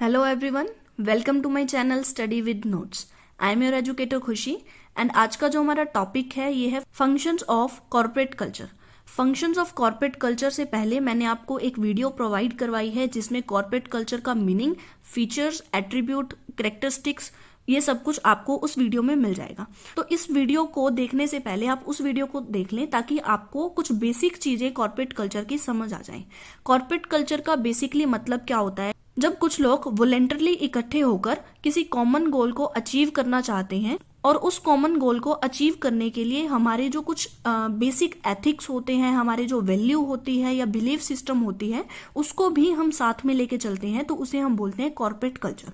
Hello everyone, welcome to my channel Study with Notes. I am your educator खुशी and आज का जो हमारा टॉपिक है ये है functions of corporate culture. Functions of corporate culture से पहले मैंने आपको एक वीडियो प्रोवाइड करवाई है जिसमें कॉर्पोरेट कल्चर का मीनिंग, फीचर्स, एट्रीब्यूट, कैरेक्टरिस्टिक्स ये सब कुछ आपको उस वीडियो में मिल जाएगा। तो इस वीडियो को देखने से पहले आप उस वीडियो को देख लें ताकि आपको कुछ बेसिक चीजें कॉर्पोरेट कल्चर की समझ आ जाएं। कॉर्पोरेट कल्चर का बेसिकली मतलब क्या होता है? जब कुछ लोग वॉलेंटरली इकट्ठे होकर किसी कॉमन गोल को अचीव करना चाहते हैं और उस कॉमन गोल को अचीव करने के लिए हमारे जो कुछ बेसिक एथिक्स होते हैं, हमारे जो वैल्यू होती है या बिलीफ सिस्टम होती है, उसको भी हम साथ में लेके चलते हैं, तो उसे हम बोलते हैं कॉर्पोरेट कल्चर।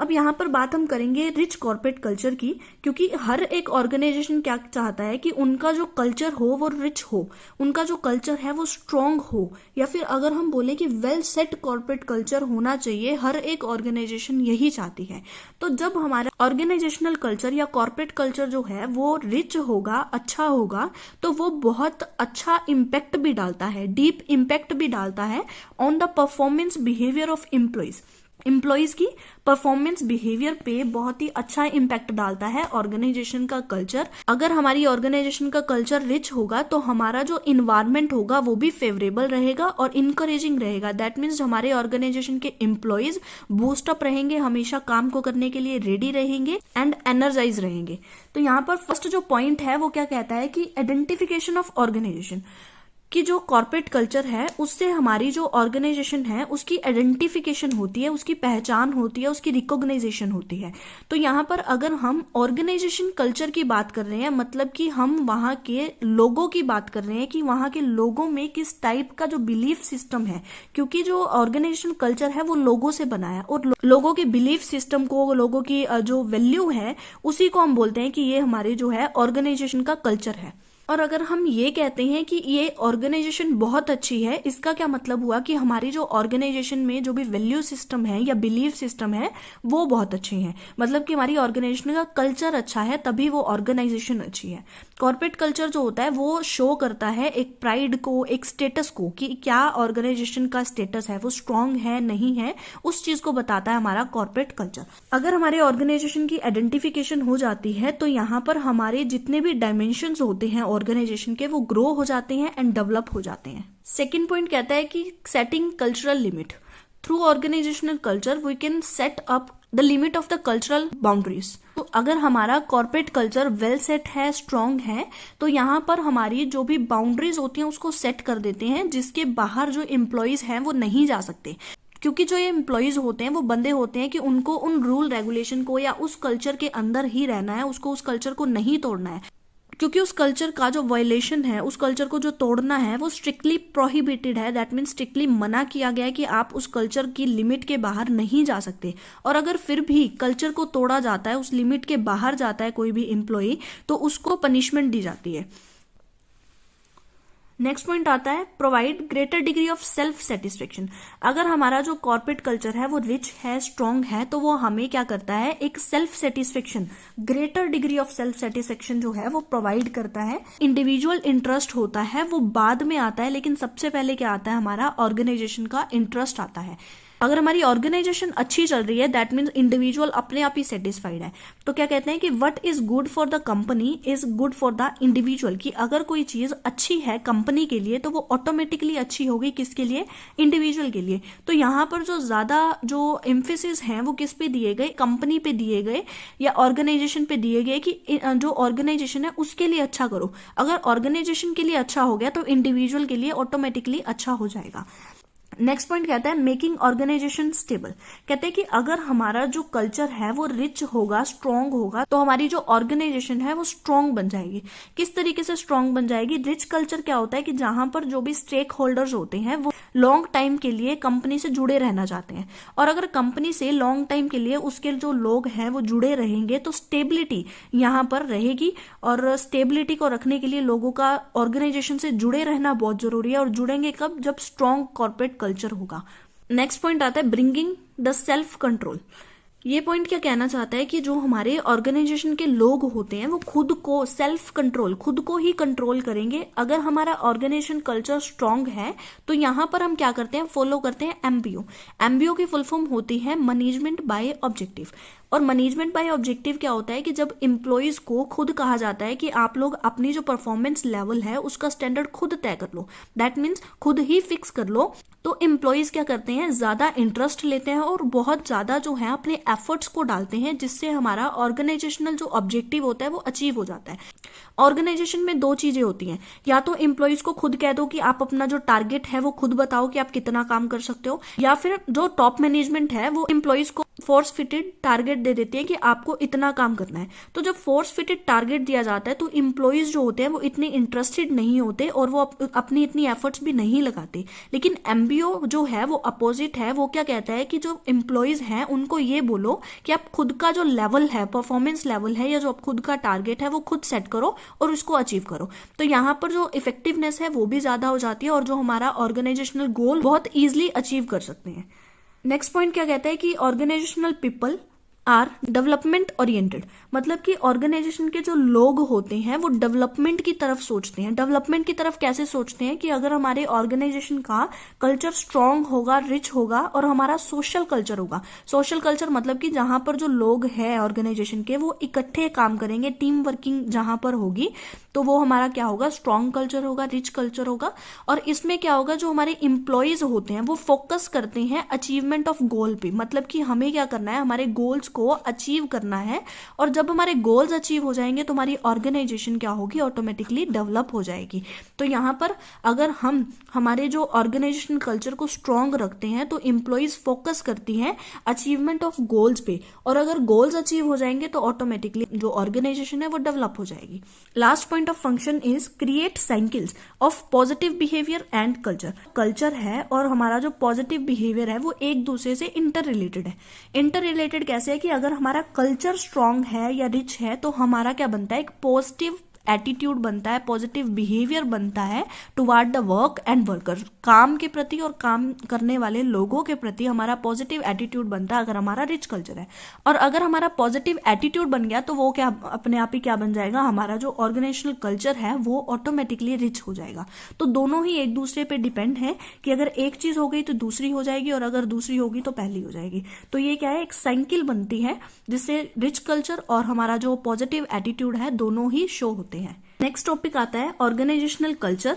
अब यहाँ पर बात हम करेंगे रिच कॉर्पोरेट कल्चर की, क्योंकि हर एक ऑर्गेनाइजेशन क्या चाहता है कि उनका जो कल्चर हो वो रिच हो, उनका जो कल्चर है वो स्ट्रांग हो, या फिर अगर हम बोले कि वेल सेट कॉर्पोरेट कल्चर होना चाहिए, हर एक ऑर्गेनाइजेशन यही चाहती है। तो जब हमारा ऑर्गेनाइजेशनल कल्चर या कॉर्पोरेट कल्चर जो है वो रिच होगा, अच्छा होगा, तो वो बहुत अच्छा इम्पैक्ट भी डालता है, डीप इम्पैक्ट भी डालता है on the performance behaviour of employees की परफॉर्मेंस बिहेवियर पे बहुत ही अच्छा इम्पैक्ट डालता है ऑर्गेनाइजेशन का कल्चर। अगर हमारी ऑर्गेनाइजेशन का कल्चर रिच होगा तो हमारा जो इन्वायरमेंट होगा वो भी फेवरेबल रहेगा और इनकरेजिंग रहेगा। दैट मीन्स हमारे ऑर्गेनाइजेशन के एम्प्लॉयज बूस्ट अप रहेंगे, हमेशा काम को करने के लिए रेडी रहेंगे एंड एनर्जाइज रहेंगे। तो यहाँ पर फर्स्ट जो पॉइंट है वो क्या कहता है कि आइडेंटिफिकेशन ऑफ ऑर्गेनाइजेशन, कि जो कॉर्पोरेट कल्चर है उससे हमारी जो ऑर्गेनाइजेशन है उसकी आइडेंटिफिकेशन होती है, उसकी पहचान होती है, उसकी रिकॉग्नाइजेशन होती है। तो यहाँ पर अगर हम ऑर्गेनाइजेशन कल्चर की बात कर रहे हैं, मतलब कि हम वहाँ के लोगों की बात कर रहे हैं कि वहाँ के लोगों में किस टाइप का जो बिलीफ सिस्टम है, क्योंकि जो ऑर्गेनाइजेशन कल्चर है वो लोगों से बना है और लोगों के बिलीफ सिस्टम को, लोगों की जो वैल्यू है उसी को हम बोलते हैं कि ये हमारे जो है ऑर्गेनाइजेशन का कल्चर है। और अगर हम ये कहते हैं कि ये ऑर्गेनाइजेशन बहुत अच्छी है, इसका क्या मतलब हुआ कि हमारी जो ऑर्गेनाइजेशन में जो भी वैल्यू सिस्टम है या बिलीफ सिस्टम है वो बहुत अच्छे हैं, मतलब कि हमारी ऑर्गेनाइजेशन का कल्चर अच्छा है, तभी वो ऑर्गेनाइजेशन अच्छी है। कॉर्पोरेट कल्चर जो होता है वो शो करता है एक प्राइड को, एक स्टेटस को, कि क्या ऑर्गेनाइजेशन का स्टेटस है, वो स्ट्रांग है नहीं है, उस चीज को बताता है हमारा कॉर्पोरेट कल्चर। अगर हमारे ऑर्गेनाइजेशन की आइडेंटिफिकेशन हो जाती है तो यहाँ पर हमारे जितने भी डायमेंशंस होते हैं ऑर्गेनाइजेशन के वो ग्रो हो जाते हैं एंड डेवलप हो जाते हैं। सेकंड पॉइंट कहता है कि setting cultural limit. Through organisational culture we can set up the limit of the cultural boundaries. तो अगर हमारा कॉर्पोरेट कल्चर वेल सेट है, स्ट्रांग है, तो यहाँ पर हमारी जो भी बाउंड्रीज होती हैं उसको सेट कर देते हैं, जिसके बाहर जो एम्प्लॉयज हैं वो नहीं जा सकते। क्योंकि जो ये एम्प्लॉयज होते हैं वो बंदे होते हैं कि उनको उन रूल रेगुलेशन को या उस कल्चर के अंदर ही रहना है, उसको उस कल्चर को नहीं तोड़ना है, क्योंकि उस कल्चर का जो वायलेशन है, उस कल्चर को जो तोड़ना है वो स्ट्रिक्टली प्रोहिबिटेड है। दैट मीन्स स्ट्रिक्टली मना किया गया है कि आप उस कल्चर की लिमिट के बाहर नहीं जा सकते। और अगर फिर भी कल्चर को तोड़ा जाता है, उस लिमिट के बाहर जाता है कोई भी एम्प्लॉय, तो उसको पनिशमेंट दी जाती है। नेक्स्ट पॉइंट आता है provide greater degree of self satisfaction. अगर हमारा जो कॉर्पोरेट कल्चर है वो रिच है, स्ट्रांग है, तो वो हमें क्या करता है, एक self satisfaction, greater degree of self satisfaction जो है वो प्रोवाइड करता है। इंडिविजुअल इंटरेस्ट होता है वो बाद में आता है, लेकिन सबसे पहले क्या आता है, हमारा ऑर्गेनाइजेशन का इंटरेस्ट आता है। अगर हमारी ऑर्गेनाइजेशन अच्छी चल रही है दैट मीन्स इंडिविजुअल अपने आप ही सेटिस्फाइड है। तो क्या कहते हैं कि what is good for the company is good for the individual, कि अगर कोई चीज अच्छी है कंपनी के लिए तो वो ऑटोमेटिकली अच्छी होगी, किसके लिए, इंडिविजुअल के लिए। तो यहाँ पर जो ज्यादा जो एम्फेसिस है वो किस पे दिए गए, कंपनी पे दिए गए या ऑर्गेनाइजेशन पे दिए गए कि जो ऑर्गेनाइजेशन है उसके लिए अच्छा करो। अगर ऑर्गेनाइजेशन के लिए अच्छा हो गया तो इंडिविजुअल के लिए ऑटोमेटिकली अच्छा हो जाएगा। नेक्स्ट पॉइंट कहता है मेकिंग ऑर्गेनाइजेशन स्टेबल। कहते हैं कि अगर हमारा जो कल्चर है वो रिच होगा, स्ट्रांग होगा, तो हमारी जो ऑर्गेनाइजेशन है वो स्ट्रांग बन जाएगी। किस तरीके से स्ट्रांग बन जाएगी? रिच कल्चर क्या होता है कि जहां पर जो भी स्टेक होल्डर्स होते हैं वो लॉन्ग टाइम के लिए कंपनी से जुड़े रहना चाहते हैं, और अगर कंपनी से लॉन्ग टाइम के लिए उसके जो लोग हैं वो जुड़े रहेंगे तो स्टेबिलिटी यहाँ पर रहेगी। और स्टेबिलिटी को रखने के लिए लोगों का ऑर्गेनाइजेशन से जुड़े रहना बहुत जरूरी है, और जुड़ेंगे कब, जब स्ट्रांग कॉर्पोरेट कल्चर होगा। नेक्स्ट पॉइंट आता है ब्रिंगिंग द सेल्फ कंट्रोल। ये पॉइंट क्या कहना चाहता है कि जो हमारे ऑर्गेनाइजेशन के लोग होते हैं वो खुद को सेल्फ कंट्रोल, खुद को ही कंट्रोल करेंगे। अगर हमारा ऑर्गेनाइजेशन कल्चर स्ट्रांग है तो यहाँ पर हम क्या करते हैं, फॉलो करते हैं एमबीओ। एमबीओ की फुल फॉर्म होती है मैनेजमेंट बाय ऑब्जेक्टिव। और मैनेजमेंट बाय ऑब्जेक्टिव क्या होता है कि जब एम्प्लॉयज को खुद कहा जाता है कि आप लोग अपनी जो परफॉर्मेंस लेवल है उसका स्टैंडर्ड खुद तय कर लो, दैट मीन्स खुद ही फिक्स कर लो, तो एम्प्लॉयज क्या करते हैं, ज्यादा इंटरेस्ट लेते हैं और बहुत ज्यादा जो है अपने एफर्ट्स को डालते हैं, जिससे हमारा ऑर्गेनाइजेशनल जो ऑब्जेक्टिव होता है वो अचीव हो जाता है। ऑर्गेनाइजेशन में दो चीजें होती हैं, या तो एम्प्लॉयज को खुद कह दो कि आप अपना जो टारगेट है वो खुद बताओ कि आप कितना काम कर सकते हो, या फिर जो टॉप मैनेजमेंट है वो एम्प्लॉयज को फोर्स फिटेड टारगेट दे देती है कि आपको इतना काम करना है। तो जब फोर्स फिटेड टारगेट दिया जाता है तो एम्प्लॉयज जो होते हैं वो इतने इंटरेस्टेड नहीं होते और वो अपनी इतनी एफर्ट्स भी नहीं लगाते। लेकिन एमबीओ जो है वो अपोजिट है, वो क्या कहता है कि जो एम्प्लॉयज हैं उनको ये बोलो कि आप खुद का जो लेवल है, परफॉर्मेंस लेवल है, या जो आप खुद का टारगेट है वो खुद सेट करो और उसको अचीव करो। तो यहाँ पर जो इफेक्टिवनेस है वो भी ज्यादा हो जाती है और जो हमारा ऑर्गेनाइजेशनल गोल बहुत ईजिली अचीव कर सकते हैं। नेक्स्ट पॉइंट क्या कहता है कि organisational people are development oriented. मतलब कि ऑर्गेनाइजेशन के जो लोग होते हैं वो डेवलपमेंट की तरफ सोचते हैं। डेवलपमेंट की तरफ कैसे सोचते हैं कि अगर हमारे ऑर्गेनाइजेशन का कल्चर स्ट्रांग होगा, रिच होगा और हमारा सोशल कल्चर होगा। सोशल कल्चर मतलब कि जहां पर जो लोग हैं ऑर्गेनाइजेशन के वो इकट्ठे काम करेंगे, टीम वर्किंग जहां पर होगी, तो वो हमारा क्या होगा, स्ट्रांग कल्चर होगा, रिच कल्चर होगा। और इसमें क्या होगा, जो हमारे इंप्लॉयज होते हैं वो फोकस करते हैं अचीवमेंट ऑफ गोल पे। मतलब कि हमें क्या करना है, हमारे गोल्स को अचीव करना है, और जब हमारे गोल्स अचीव हो जाएंगे तो हमारी ऑर्गेनाइजेशन क्या होगी, ऑटोमेटिकली डेवलप हो जाएगी। तो यहाँ पर अगर हम हमारे जो ऑर्गेनाइजेशन कल्चर को स्ट्रांग रखते हैं तो एम्प्लॉयज फोकस करती हैं अचीवमेंट ऑफ गोल्स पे, और अगर गोल्स अचीव हो जाएंगे तो ऑटोमेटिकली जो ऑर्गेनाइजेशन है वो डेवलप हो जाएगी। Last point of function is create cycles of positive behaviour and culture. Culture है और हमारा जो पॉजिटिव बिहेवियर है वो एक दूसरे से इंटर रिलेटेड है। इंटर रिलेटेड कैसे है कि अगर हमारा कल्चर स्ट्रांग है या रिच है तो हमारा क्या बनता है, एक पॉजिटिव एटीट्यूड बनता है, पॉजिटिव बिहेवियर बनता है toward the work and worker. काम के प्रति और काम करने वाले लोगों के प्रति हमारा पॉजिटिव एटीट्यूड बनता है अगर हमारा रिच कल्चर है। और अगर हमारा पॉजिटिव एटीट्यूड बन गया तो वो क्या अपने आप ही क्या बन जाएगा, हमारा जो ऑर्गेनाइजेशनल कल्चर है वो ऑटोमेटिकली रिच हो जाएगा। तो दोनों ही एक दूसरे पे डिपेंड है कि अगर एक चीज हो गई तो दूसरी हो जाएगी, और अगर दूसरी होगी तो पहली हो जाएगी। तो ये क्या है, एक साइकिल बनती है जिससे रिच कल्चर और हमारा जो पॉजिटिव एटीट्यूड है दोनों ही शो होते हैं। नेक्स्ट टॉपिक आता है ऑर्गेनाइजेशनल कल्चर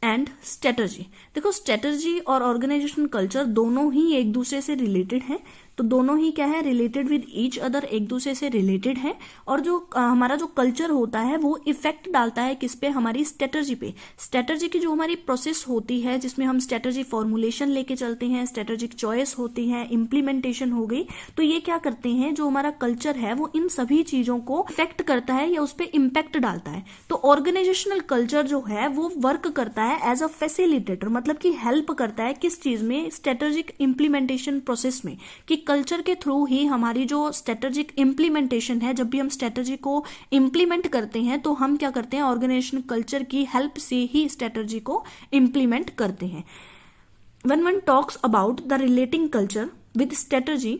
एंड स्ट्रेटजी। देखो, स्ट्रेटजी और ऑर्गेनाइजेशनल कल्चर दोनों ही एक दूसरे से रिलेटेड हैं। तो दोनों ही क्या है, रिलेटेड विद ईच अदर, एक दूसरे से रिलेटेड है। और जो हमारा जो कल्चर होता है वो इफेक्ट डालता है किस पे, हमारी स्ट्रेटजी पे। स्ट्रेटजी की जो हमारी प्रोसेस होती है जिसमें हम स्ट्रेटजी फॉर्मुलेशन लेके चलते हैं, स्ट्रेटेजिक चॉइस होती है, इम्प्लीमेंटेशन हो गई, तो ये क्या करते हैं, जो हमारा कल्चर है वो इन सभी चीजों को इफेक्ट करता है या उस पर इम्पैक्ट डालता है। तो ऑर्गेनाइजेशनल कल्चर जो है वो वर्क करता है एज अ फैसिलिटेटर, मतलब कि हेल्प करता है किस चीज में, स्ट्रेटेजिक इम्प्लीमेंटेशन प्रोसेस में, कि कल्चर के थ्रू ही हमारी जो स्ट्रेटेजिक इम्प्लीमेंटेशन है, जब भी हम स्ट्रेटेजी को इम्प्लीमेंट करते हैं तो हम क्या करते हैं, ऑर्गेनाइजेशन कल्चर की हेल्प से ही स्ट्रेटेजी को इम्प्लीमेंट करते हैं। When one talks about the relating culture with strategy,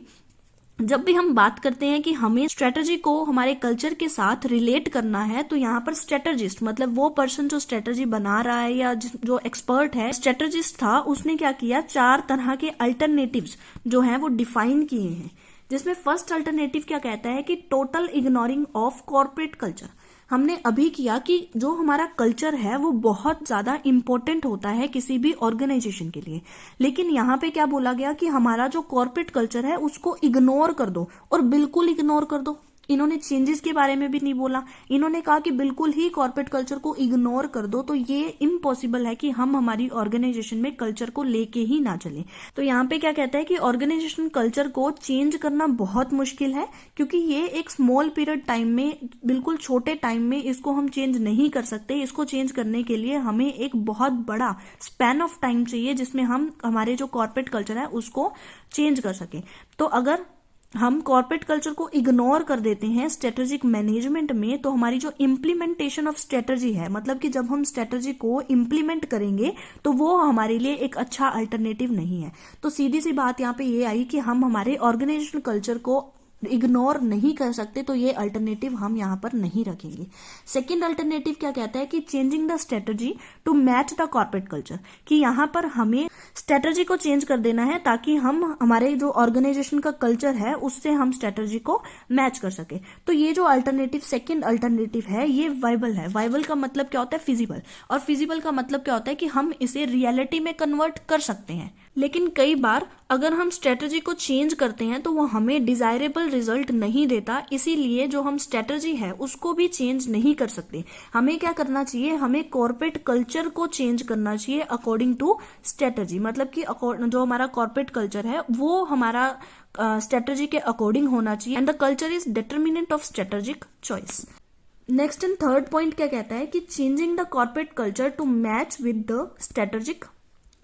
जब भी हम बात करते हैं कि हमें स्ट्रेटजी को हमारे कल्चर के साथ रिलेट करना है, तो यहाँ पर स्ट्रेटजिस्ट मतलब वो पर्सन जो स्ट्रेटजी बना रहा है या जो एक्सपर्ट है, स्ट्रेटजिस्ट था, उसने क्या किया, 4 तरह के अल्टरनेटिव्स जो हैं वो डिफाइन किए हैं। जिसमें फर्स्ट अल्टरनेटिव क्या कहता है कि total ignoring of corporate culture. हमने अभी किया कि जो हमारा कल्चर है वो बहुत ज्यादा इंपॉर्टेंट होता है किसी भी ऑर्गेनाइजेशन के लिए, लेकिन यहाँ पे क्या बोला गया कि हमारा जो कॉर्पोरेट कल्चर है उसको इग्नोर कर दो, और बिल्कुल इग्नोर कर दो। इन्होंने चेंजेस के बारे में भी नहीं बोला, इन्होंने कहा कि बिल्कुल ही कॉर्पोरेट कल्चर को इग्नोर कर दो। तो ये इम्पॉसिबल है कि हम हमारी ऑर्गेनाइजेशन में कल्चर को लेके ही ना चले। तो यहाँ पे क्या कहता है कि ऑर्गेनाइजेशन कल्चर को चेंज करना बहुत मुश्किल है, क्योंकि ये एक स्मॉल पीरियड टाइम में, बिल्कुल छोटे टाइम में इसको हम चेंज नहीं कर सकते। इसको चेंज करने के लिए हमें एक बहुत बड़ा स्पैन ऑफ टाइम चाहिए जिसमें हम हमारे जो कॉर्पोरेट कल्चर है उसको चेंज कर सके। तो अगर हम कॉर्पोरेट कल्चर को इग्नोर कर देते हैं स्ट्रेटेजिक मैनेजमेंट में, तो हमारी जो इम्प्लीमेंटेशन ऑफ स्ट्रेटेजी है, मतलब कि जब हम स्ट्रेटेजी को इम्प्लीमेंट करेंगे तो वो हमारे लिए एक अच्छा अल्टरनेटिव नहीं है। तो सीधी सी बात यहाँ पे ये आई कि हम हमारे ऑर्गेनाइजेशनल कल्चर को इग्नोर नहीं कर सकते, तो ये अल्टरनेटिव हम यहाँ पर नहीं रखेंगे। सेकंड अल्टरनेटिव क्या कहता है कि changing the strategy to match the corporate culture, कि यहाँ पर हमें स्ट्रेटजी को चेंज कर देना है ताकि हम हमारे जो ऑर्गेनाइजेशन का कल्चर है उससे हम स्ट्रेटजी को मैच कर सके। तो ये जो अल्टरनेटिव सेकंड अल्टरनेटिव है ये वाइबल है। वाइबल का मतलब क्या होता है? फिजिबल। और फिजिबल का मतलब क्या होता है कि हम इसे रियलिटी में कन्वर्ट कर सकते हैं। लेकिन कई बार अगर हम स्ट्रेटजी को चेंज करते हैं तो वो हमें डिजायरेबल रिजल्ट नहीं देता, इसीलिए जो हम स्ट्रेटजी है उसको भी चेंज नहीं कर सकते। हमें क्या करना चाहिए? हमें कॉर्पोरेट कल्चर को चेंज करना चाहिए अकॉर्डिंग टू स्ट्रेटजी, मतलब कि जो हमारा कॉर्पोरेट कल्चर है वो हमारा स्ट्रेटजी के अकॉर्डिंग होना चाहिए, and the culture is determinant of strategic choice. Next and third point क्या कहता है कि changing the corporate culture to match with the strategic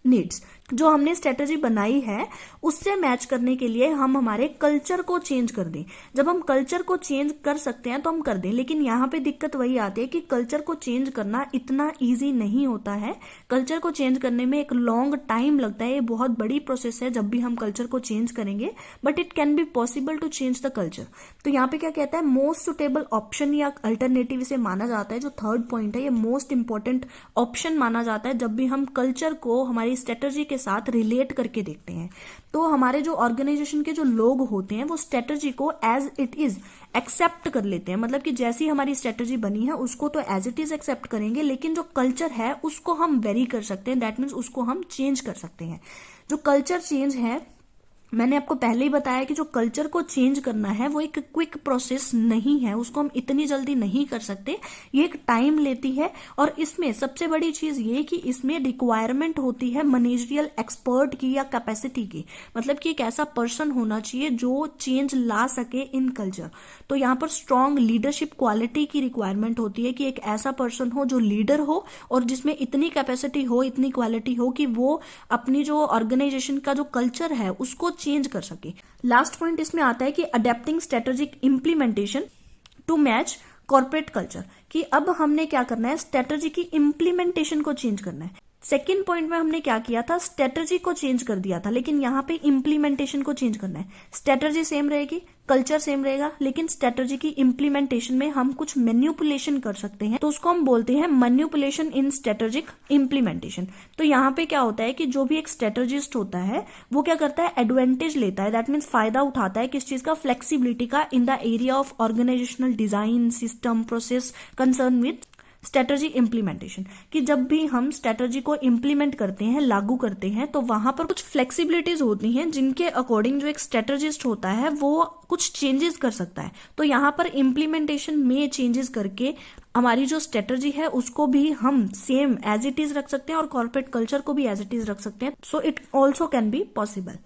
needs. जो हमने स्ट्रेटजी बनाई है उससे मैच करने के लिए हम हमारे कल्चर को चेंज कर दें। जब हम कल्चर को चेंज कर सकते हैं तो हम कर दें, लेकिन यहाँ पे दिक्कत वही आती है कि कल्चर को चेंज करना इतना इजी नहीं होता है। कल्चर को चेंज करने में एक लॉन्ग टाइम लगता है, ये बहुत बड़ी प्रोसेस है जब भी हम कल्चर को चेंज करेंगे, but it can be possible to change the culture. तो यहाँ पे क्या कहता है? मोस्ट सुटेबल ऑप्शन या अल्टरनेटिव इसे माना जाता है। जो थर्ड पॉइंट है ये मोस्ट इंपॉर्टेंट ऑप्शन माना जाता है जब भी हम कल्चर को हमारी स्ट्रेटजी के साथ रिलेट करके देखते हैं। तो हमारे जो ऑर्गेनाइजेशन के जो लोग होते हैं वो स्ट्रेटजी को एज इट इज एक्सेप्ट कर लेते हैं, मतलब कि जैसी हमारी स्ट्रेटजी बनी है उसको तो एज इट इज एक्सेप्ट करेंगे, लेकिन जो कल्चर है उसको हम वेरी कर सकते हैं, दैट मीन्स उसको हम चेंज कर सकते हैं। जो कल्चर चेंज है, मैंने आपको पहले ही बताया कि जो कल्चर को चेंज करना है वो एक क्विक प्रोसेस नहीं है, उसको हम इतनी जल्दी नहीं कर सकते, ये एक टाइम लेती है। और इसमें सबसे बड़ी चीज ये कि इसमें रिक्वायरमेंट होती है मैनेजरियल एक्सपर्ट की या कैपेसिटी की, मतलब कि एक ऐसा पर्सन होना चाहिए जो चेंज ला सके इन कल्चर। तो यहाँ पर स्ट्रॉन्ग लीडरशिप क्वालिटी की रिक्वायरमेंट होती है कि एक ऐसा पर्सन हो जो लीडर हो और जिसमें इतनी कैपेसिटी हो, इतनी क्वालिटी हो कि वो अपनी जो ऑर्गेनाइजेशन का जो कल्चर है उसको चेंज कर सके। लास्ट पॉइंट इसमें आता है कि adapting strategic implementation to match corporate culture, कि अब हमने क्या करना है? स्ट्रेटेजी की इंप्लीमेंटेशन को चेंज करना है। सेकेंड पॉइंट में हमने क्या किया था? स्ट्रेटेजी को चेंज कर दिया था, लेकिन यहाँ पे इंप्लीमेंटेशन को चेंज करना है। स्ट्रेटेजी सेम रहेगी, कल्चर सेम रहेगा, लेकिन स्ट्रेटेजी की इंप्लीमेंटेशन में हम कुछ मैन्युपुलेशन कर सकते हैं, तो उसको हम बोलते हैं मैन्युपुलेशन इन स्ट्रेटेजिक इंप्लीमेंटेशन। तो यहाँ पे क्या होता है कि जो भी एक स्ट्रेटेजिस्ट होता है वो क्या करता है? एडवांटेज लेता है, दैट मीन्स फायदा उठाता है किस चीज का? फ्लेक्सिबिलिटी का, in the area of organisational design, system, process concern with strategy implementation, कि जब भी हम स्ट्रेटजी को इंप्लीमेंट करते हैं, लागू करते हैं, तो वहां पर कुछ फ्लेक्सिबिलिटीज होती हैं जिनके अकॉर्डिंग जो एक स्ट्रेटजिस्ट होता है वो कुछ चेंजेस कर सकता है। तो यहाँ पर इंप्लीमेंटेशन में चेंजेस करके हमारी जो स्ट्रेटजी है उसको भी हम सेम एज इट इज रख सकते हैं और कॉर्पोरेट कल्चर को भी एज इट इज रख सकते हैं। So it also can be possible.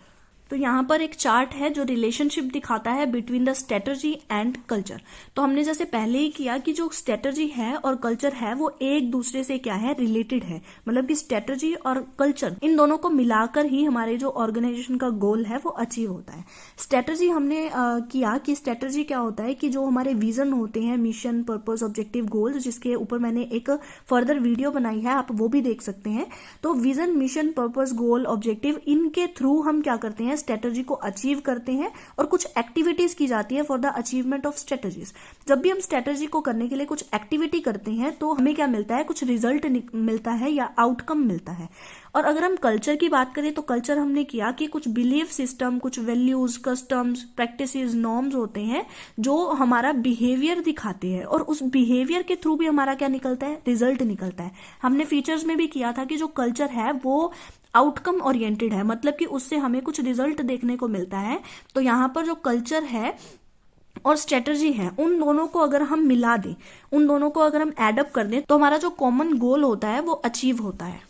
तो यहाँ पर एक चार्ट है जो रिलेशनशिप दिखाता है between the strategy and culture. तो हमने जैसे पहले ही किया कि जो स्ट्रेटजी है और कल्चर है वो एक दूसरे से क्या है? रिलेटेड है, मतलब कि स्ट्रेटजी और कल्चर इन दोनों को मिलाकर ही हमारे जो ऑर्गेनाइजेशन का गोल है वो अचीव होता है। स्ट्रेटजी हमने किया कि स्ट्रेटजी क्या होता है कि जो हमारे विजन होते हैं, मिशन, पर्पस, ऑब्जेक्टिव, गोल, जिसके ऊपर मैंने एक फर्दर वीडियो बनाई है, आप वो भी देख सकते हैं। तो विजन, मिशन, पर्पस, गोल, ऑब्जेक्टिव, इनके थ्रू हम क्या करते हैं? स्ट्रेटजी को अचीव करते हैं और कुछ एक्टिविटीज की जाती है for the achievement of strategies. जब भी हम स्ट्रेटजी को करने के लिए कुछ एक्टिविटी करते हैं तो हमें क्या मिलता है? कुछ रिजल्ट मिलता है या आउटकम मिलता है। और अगर हम कल्चर की बात करें तो कल्चर हमने किया कि कुछ बिलीफ सिस्टम, कुछ वैल्यूज, कस्टम्स, प्रैक्टिसेस, नॉर्म्स होते हैं जो हमारा बिहेवियर दिखाते हैं और उस बिहेवियर के थ्रू भी हमारा क्या निकलता है? रिजल्ट निकलता है। हमने फीचर्स में भी किया था कि जो कल्चर है वो आउटकम ओरिएंटेड है, मतलब कि उससे हमें कुछ रिजल्ट देखने को मिलता है। तो यहाँ पर जो कल्चर है और स्ट्रेटजी है उन दोनों को अगर हम मिला दें, उन दोनों को अगर हम एडअप कर दें तो हमारा जो कॉमन गोल होता है वो अचीव होता है।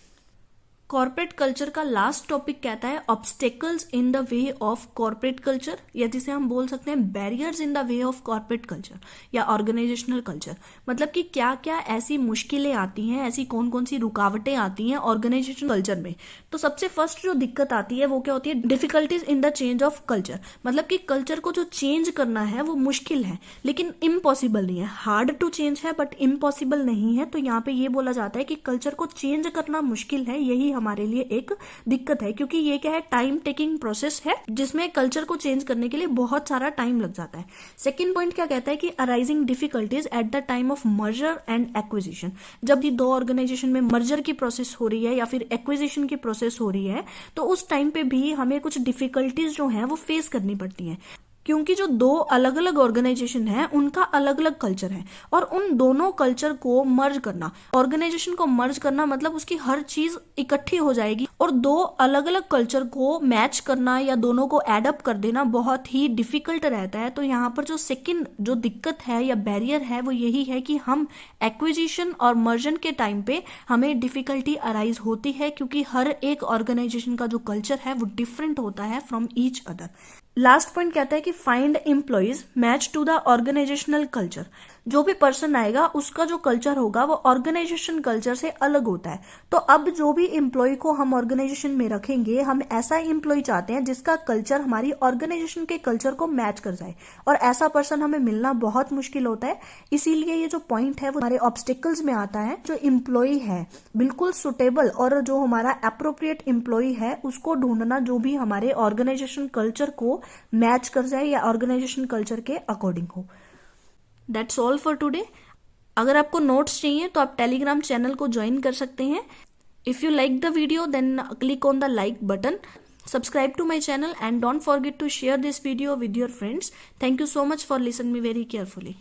कॉर्पोरेट कल्चर का लास्ट टॉपिक कहता है obstacles in the way of corporate culture, या जिसे हम बोल सकते हैं barriers in the way of corporate culture या ऑर्गेनाइजेशनल कल्चर। मतलब कि क्या क्या ऐसी मुश्किलें आती हैं, ऐसी कौन कौन सी रुकावटें आती हैं ऑर्गेनाइजेशनल कल्चर में। तो सबसे फर्स्ट जो दिक्कत आती है वो क्या होती है, difficulties in the change of culture. मतलब कि कल्चर को जो चेंज करना है वो मुश्किल है लेकिन इम्पॉसिबल नहीं है। हार्ड टू चेंज है बट इम्पॉसिबल नहीं है। तो यहाँ पे ये बोला जाता है कि कल्चर को चेंज करना मुश्किल है, यही हमारे लिए एक दिक्कत है, क्योंकि ये क्या है, टाइम टेकिंग प्रोसेस है जिसमें कल्चर को चेंज करने के लिए बहुत सारा टाइम लग जाता है। सेकंड पॉइंट क्या कहता है कि arising difficulties at the time of merger and acquisition. जब भी दो ऑर्गेनाइजेशन में मर्जर की प्रोसेस हो रही है या फिर एक्विजिशन की प्रोसेस हो रही है तो उस टाइम पे भी हमें कुछ डिफिकल्टीज जो है वो फेस करनी पड़ती हैं, क्योंकि जो दो अलग अलग ऑर्गेनाइजेशन है उनका अलग अलग कल्चर है और उन दोनों कल्चर को मर्ज करना, ऑर्गेनाइजेशन को मर्ज करना मतलब उसकी हर चीज इकट्ठी हो जाएगी और दो अलग अलग कल्चर को मैच करना या दोनों को एडअप कर देना बहुत ही डिफिकल्ट रहता है। तो यहाँ पर जो सेकंड जो दिक्कत है या बैरियर है वो यही है कि हम एक्विजिशन और मर्जन के टाइम पे हमें डिफिकल्टी अराइज होती है, क्योंकि हर एक ऑर्गेनाइजेशन का जो कल्चर है वो डिफरेंट होता है from each other. Last point कहता है कि find employees match to the organisational culture. जो भी पर्सन आएगा उसका जो कल्चर होगा वो ऑर्गेनाइजेशन कल्चर से अलग होता है। तो अब जो भी एम्प्लॉय को हम ऑर्गेनाइजेशन में रखेंगे, हम ऐसा एम्प्लॉय चाहते हैं जिसका कल्चर हमारी ऑर्गेनाइजेशन के कल्चर को मैच कर जाए, और ऐसा पर्सन हमें मिलना बहुत मुश्किल होता है। इसीलिए ये जो पॉइंट है वो हमारे ऑब्स्टिकल्स में आता है। जो एम्प्लॉय है बिल्कुल सुटेबल और जो हमारा अप्रोप्रिएट एम्प्लॉय है उसको ढूंढना जो भी हमारे ऑर्गेनाइजेशन कल्चर को मैच कर जाए या ऑर्गेनाइजेशन कल्चर के अकॉर्डिंग हो। That's all for today. अगर आपको नोट्स चाहिए तो आप टेलीग्राम चैनल को ज्वाइन कर सकते हैं। If you like the video then click on the like button, subscribe to my channel and don't forget to share this video with your friends. Thank you so much for listening me very carefully.